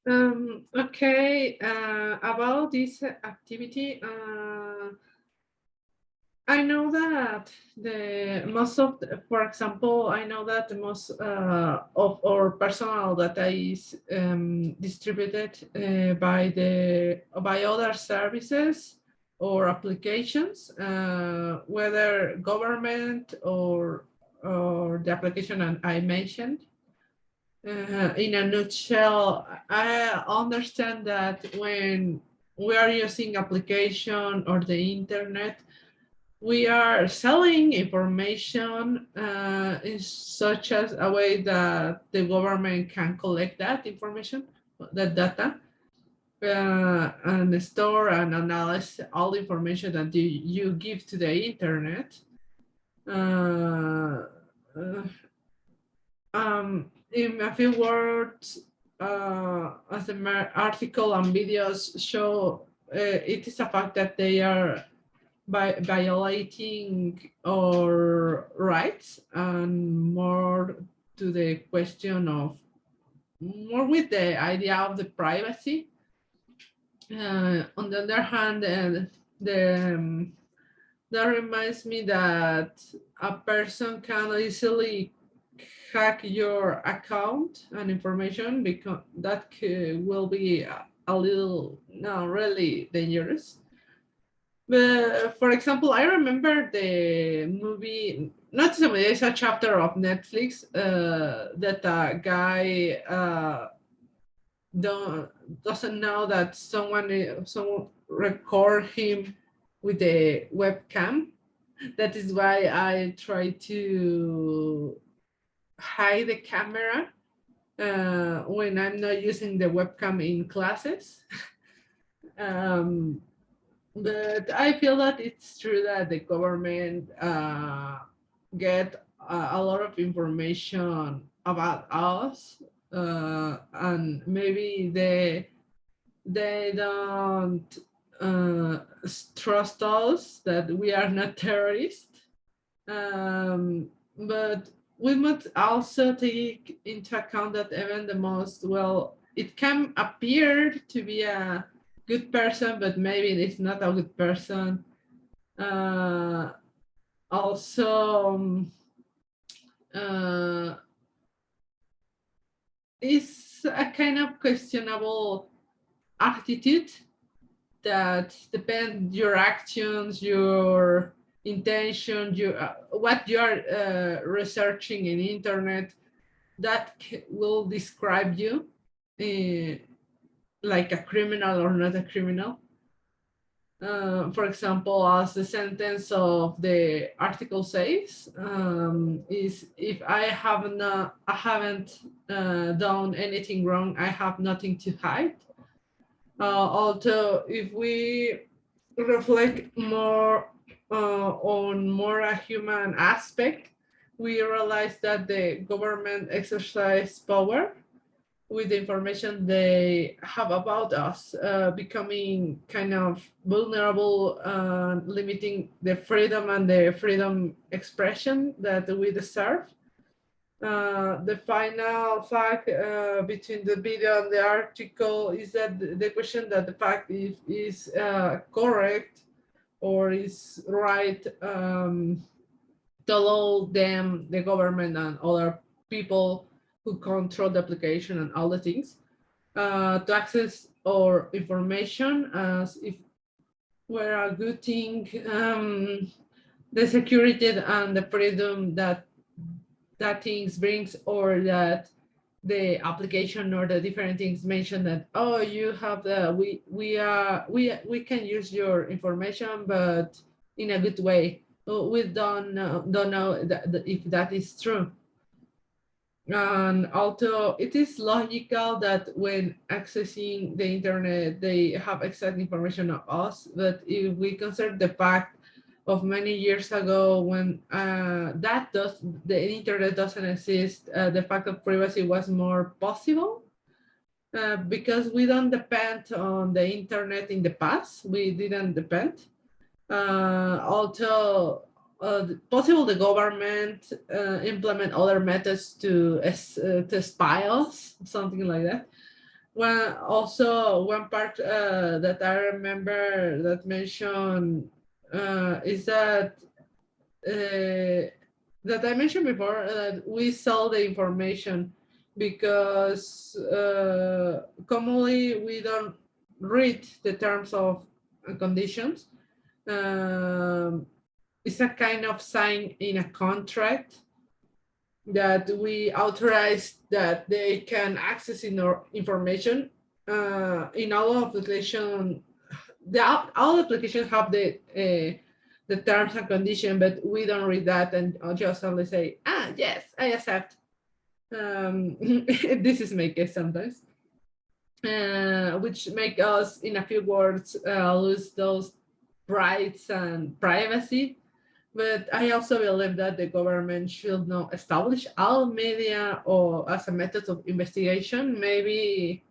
Okay, about this activity, I know that for example, I know that the most of our personal data is distributed by other services or applications, whether government or the application I mentioned. In a nutshell, I understand that when we are using application or the internet, we are selling information in such as a way that the government can collect that information, that data, and store and analyze all the information that you give to the internet. Uh, uh, in a few words, as the article and videos show, it is a fact that they are violating our rights, and more to the question of more with the idea of the privacy. On the other hand, that reminds me that a person can easily hack your account and information, because that will be a little, no, really dangerous. But for example, I remember the movie, not the movie, it's a chapter of Netflix that a guy don't doesn't know that someone record him with the webcam. That is why I try to hide the camera when I'm not using the webcam in classes. um, but I feel that it's true that the government get a lot of information about us, and maybe they don't trust us that we are not terrorists. But we must also take into account that even the most, well, it can appear to be a good person, but maybe it's not a good person. Uh, also, uh, it's a kind of questionable attitude that depend your actions, your intention, what you are researching in internet, that will describe you uh, like a criminal or not a criminal. For example, as the sentence of the article says, is if I haven't done anything wrong, I have nothing to hide. Although, if we reflect more on more a human aspect, we realize that the government exercise power with the information they have about us, becoming kind of vulnerable, limiting the freedom and the freedom expression that we deserve. The final fact between the video and the article is that the question that the fact is correct or is right, to allow them, the government and other people who control the application and all the things, to access our information as if were a good thing. The security and the freedom that things brings, or that the application or the different things mention that, oh, you have the we can use your information, but in a good way. We don't know if that is true. And although it is logical that when accessing the internet, they have exact information of us, but if we consider the fact of many years ago when the internet doesn't exist, the fact of privacy was more possible, because we don't depend on the internet in the past. We didn't depend. Although possible the government implement other methods to spy us, something like that. one part that I remember that mentioned is that that I mentioned before, that we sell the information because commonly we don't read the terms of conditions. Um, it's a kind of sign in a contract that we authorize that they can access in our information. In all application, all applications have the terms and condition, but we don't read that and I'll just only say, yes, I accept. This is my case sometimes, which make us, in a few words, lose those rights and privacy. But I also believe that the government should not establish all media or as a method of investigation. Maybe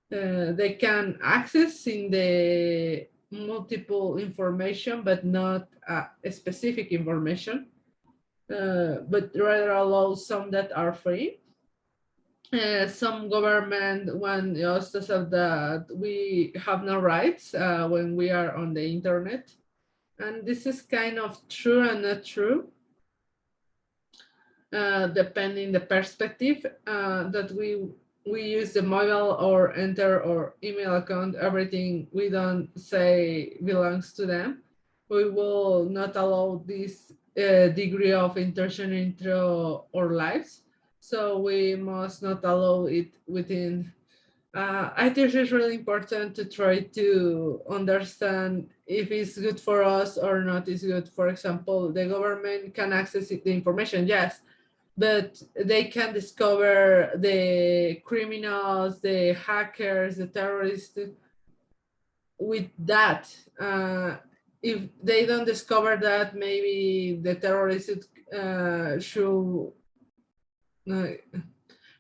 they can access in the multiple information, but not specific information, but rather allow some that are free. Some government want us to say that we have no rights when we are on the internet. And this is kind of true and not true, depending the perspective that we use the mobile or enter or email account. Everything we don't say belongs to them. We will not allow this degree of intrusion into our lives. So we must not allow it within. I think it's really important to try to understand if it's good for us or not is good. For example, the government can access the information, yes, but they can discover the criminals, the hackers, the terrorists with that. If they don't discover that, maybe the terrorists should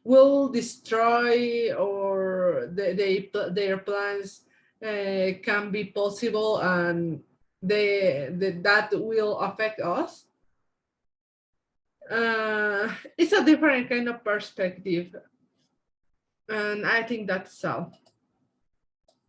will destroy, or their plans can be possible, and that will affect us. It's a different kind of perspective, and I think that's so.